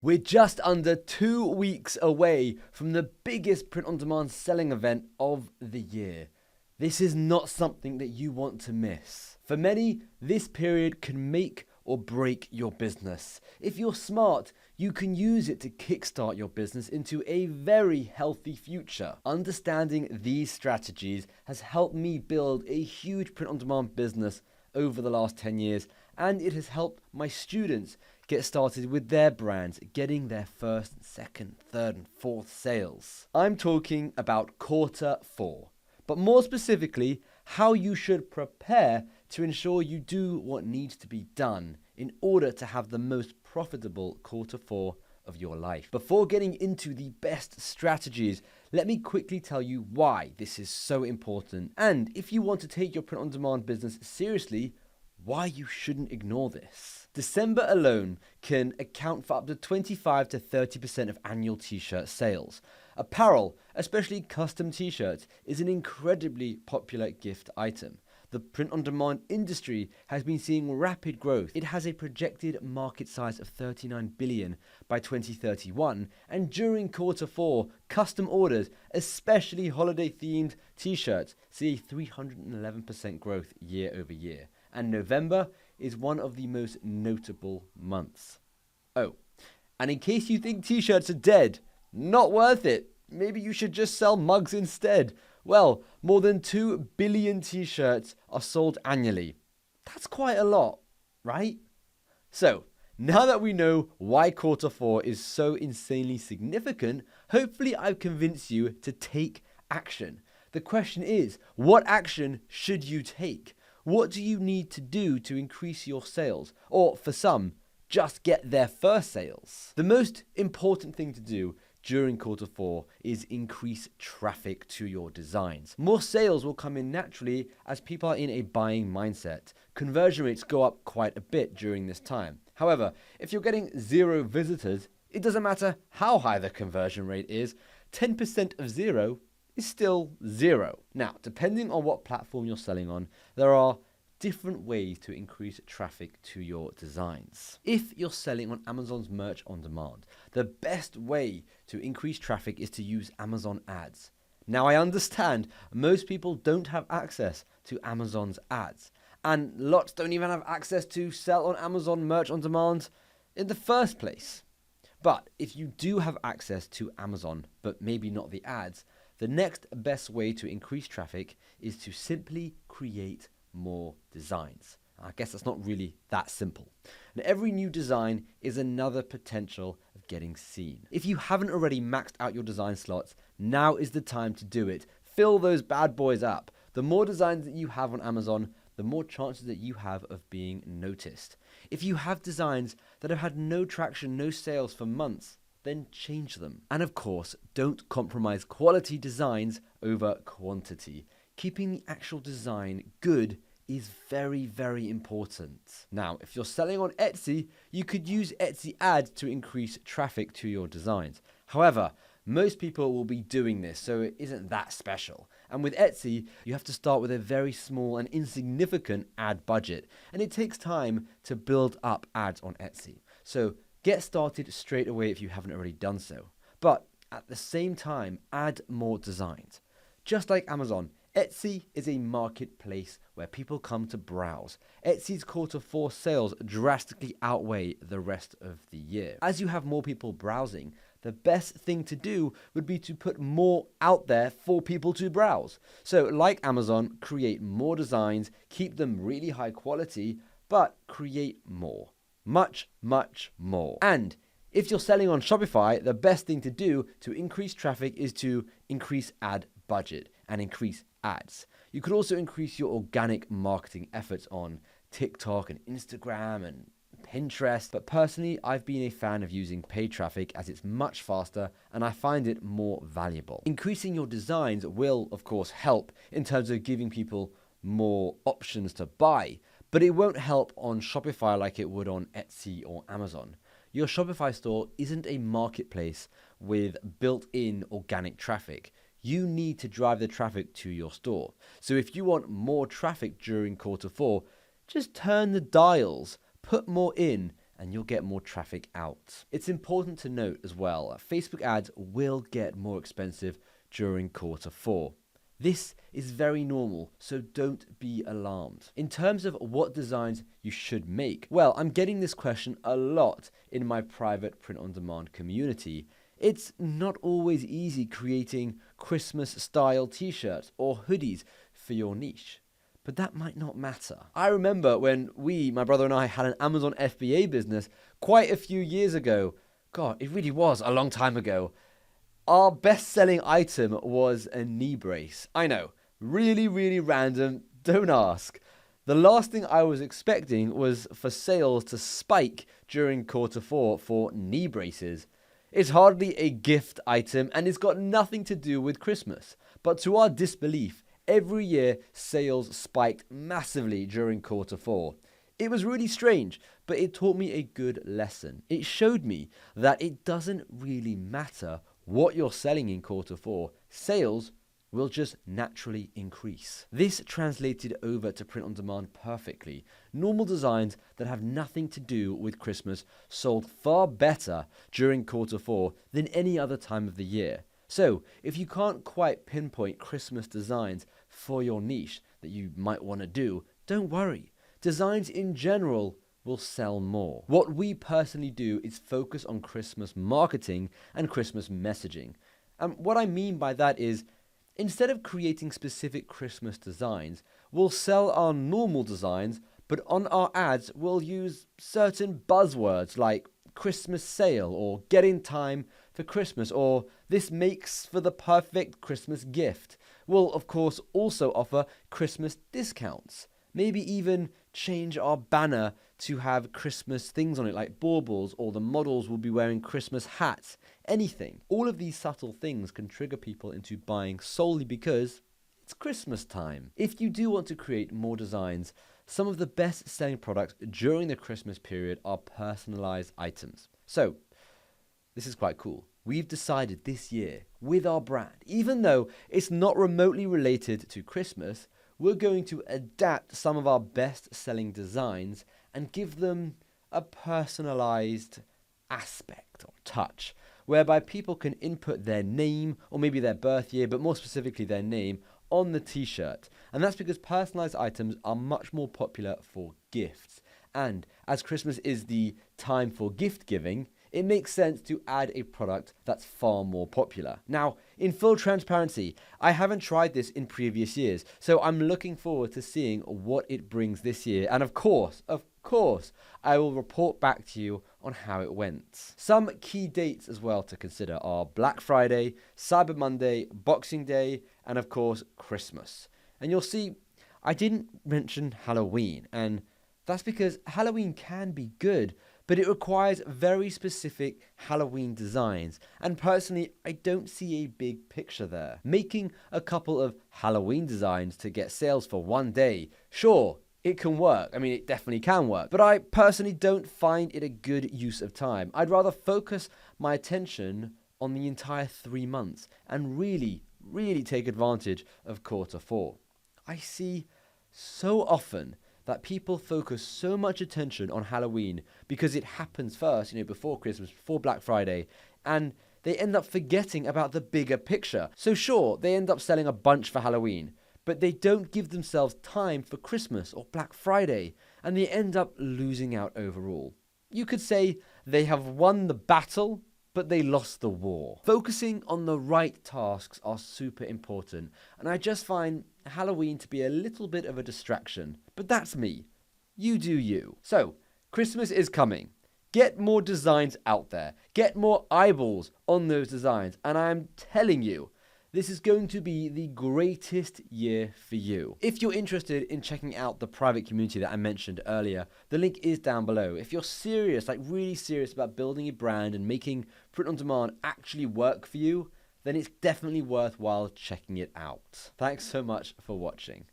We're just under 2 weeks away from the biggest print-on-demand selling event of the year. This is not something that you want to miss. For many, this period can make or break your business. If you're smart, you can use it to kickstart your business into a very healthy future. Understanding these strategies has helped me build a huge print-on-demand business over the last 10 years, and it has helped my students get started with their brands, getting their first, second, third, and fourth sales. I'm talking about quarter 4, but more specifically, how you should prepare to ensure you do what needs to be done in order to have the most profitable quarter 4 of your life. Before getting into the best strategies, let me quickly tell you why this is so important, and if you want to take your print-on-demand business seriously, why you shouldn't ignore this. December alone can account for up to 25 to 30% of annual t-shirt sales. Apparel, especially custom t-shirts, is an incredibly popular gift item. The print-on-demand industry has been seeing rapid growth. It has a projected market size of $39 billion by 2031, and during quarter 4, custom orders, especially holiday-themed t-shirts, see a 311% growth year over year. And November is one of the most notable months. Oh, and in case you think t-shirts are dead, not worth it. Maybe you should just sell mugs instead. Well, more than 2 billion t-shirts are sold annually. That's quite a lot, right? So, now that we know why quarter 4 is so insanely significant, hopefully I've convinced you to take action. The question is, what action should you take? What do you need to do to increase your sales? Or for some, just get their first sales. The most important thing to do during quarter 4 is increase traffic to your designs. More sales will come in naturally as people are in a buying mindset. Conversion rates go up quite a bit during this time. However, if you're getting 0 visitors, it doesn't matter how high the conversion rate is, 10% of 0 is still 0. Now, depending on what platform you're selling on, there are different ways to increase traffic to your designs. If you're selling on Amazon's merch on demand, the best way to increase traffic is to use Amazon ads. Now, I understand most people don't have access to Amazon's ads, and lots don't even have access to sell on Amazon merch on demand in the first place. But if you do have access to Amazon, but maybe not the ads, the next best way to increase traffic is to simply create more designs. I guess that's not really that simple. And every new design is another potential of getting seen. If you haven't already maxed out your design slots, now is the time to do it. Fill those bad boys up. The more designs that you have on Amazon, the more chances that you have of being noticed. If you have designs that have had no traction, no sales for months, then change them. And of course, don't compromise quality designs over quantity. Keeping the actual design good is very, very important. Now, if you're selling on Etsy, you could use Etsy ads to increase traffic to your designs. However, most people will be doing this, so it isn't that special. And with Etsy, you have to start with a very small and insignificant ad budget, and it takes time to build up ads on Etsy. So get started straight away if you haven't already done so. But at the same time, add more designs. Just like Amazon, Etsy is a marketplace where people come to browse. Etsy's quarter 4 sales drastically outweigh the rest of the year. As you have more people browsing, the best thing to do would be to put more out there for people to browse. So like Amazon, create more designs, keep them really high quality, but create more. Much, much more. And if you're selling on Shopify, the best thing to do to increase traffic is to increase ad budget and increase ads. You could also increase your organic marketing efforts on TikTok and Instagram and Pinterest, but personally, I've been a fan of using paid traffic as it's much faster and I find it more valuable. Increasing your designs will, of course, help in terms of giving people more options to buy, but it won't help on Shopify like it would on Etsy or Amazon. Your Shopify store isn't a marketplace with built-in organic traffic. You need to drive the traffic to your store. So if you want more traffic during quarter 4, just turn the dials, put more in, and you'll get more traffic out. It's important to note as well, Facebook ads will get more expensive during quarter 4. This is very normal, so don't be alarmed. In terms of what designs you should make, well, I'm getting this question a lot in my private print-on-demand community. It's not always easy creating Christmas-style t-shirts or hoodies for your niche, but that might not matter. I remember when my brother and I, had an Amazon FBA business quite a few years ago. God, it really was a long time ago. Our best-selling item was a knee brace. I know, really, really random, don't ask. The last thing I was expecting was for sales to spike during quarter 4 for knee braces. It's hardly a gift item and it's got nothing to do with Christmas. But to our disbelief, every year sales spiked massively during quarter 4. It was really strange, but it taught me a good lesson. It showed me that it doesn't really matter what you're selling in quarter 4, sales will just naturally increase. This translated over to print on demand perfectly. Normal designs that have nothing to do with Christmas sold far better during quarter 4 than any other time of the year. So, if you can't quite pinpoint Christmas designs for your niche that you might want to do, don't worry. Designs in general will sell more. What we personally do is focus on Christmas marketing and Christmas messaging. And what I mean by that is, instead of creating specific Christmas designs, we'll sell our normal designs, but on our ads, we'll use certain buzzwords like Christmas sale or get in time for Christmas or this makes for the perfect Christmas gift. We'll, of course, also offer Christmas discounts. Maybe even change our banner to have Christmas things on it like baubles, or the models will be wearing Christmas hats, anything. All of these subtle things can trigger people into buying solely because it's Christmas time. If you do want to create more designs, some of the best selling products during the Christmas period are personalized items. So, this is quite cool. We've decided this year with our brand, even though it's not remotely related to Christmas, we're going to adapt some of our best-selling designs and give them a personalized aspect or touch, whereby people can input their name or maybe their birth year, but more specifically their name, on the t-shirt. And that's because personalized items are much more popular for gifts. And as Christmas is the time for gift giving, it makes sense to add a product that's far more popular. Now, in full transparency, I haven't tried this in previous years, so I'm looking forward to seeing what it brings this year. And of course, I will report back to you on how it went. Some key dates as well to consider are Black Friday, Cyber Monday, Boxing Day, and of course, Christmas. And you'll see, I didn't mention Halloween, and that's because Halloween can be good, but it requires very specific Halloween designs, and personally, I don't see a big picture there. Making a couple of Halloween designs to get sales for one day, sure, it can work. I mean, it definitely can work, but I personally don't find it a good use of time. I'd rather focus my attention on the entire 3 months and really take advantage of quarter 4. I see so often that people focus so much attention on Halloween because it happens first, before Christmas, before Black Friday, and they end up forgetting about the bigger picture. So sure, they end up selling a bunch for Halloween, but they don't give themselves time for Christmas or Black Friday, and they end up losing out overall. You could say they have won the battle, but they lost the war. Focusing on the right tasks are super important, and I just find Halloween to be a little bit of a distraction, but that's me. You do you. So, Christmas is coming. Get more designs out there. Get more eyeballs on those designs, and I'm telling you, this is going to be the greatest year for you. If you're interested in checking out the private community that I mentioned earlier, the link is down below. If you're serious, really serious about building a brand and making print on demand actually work for you, then it's definitely worthwhile checking it out. Thanks so much for watching.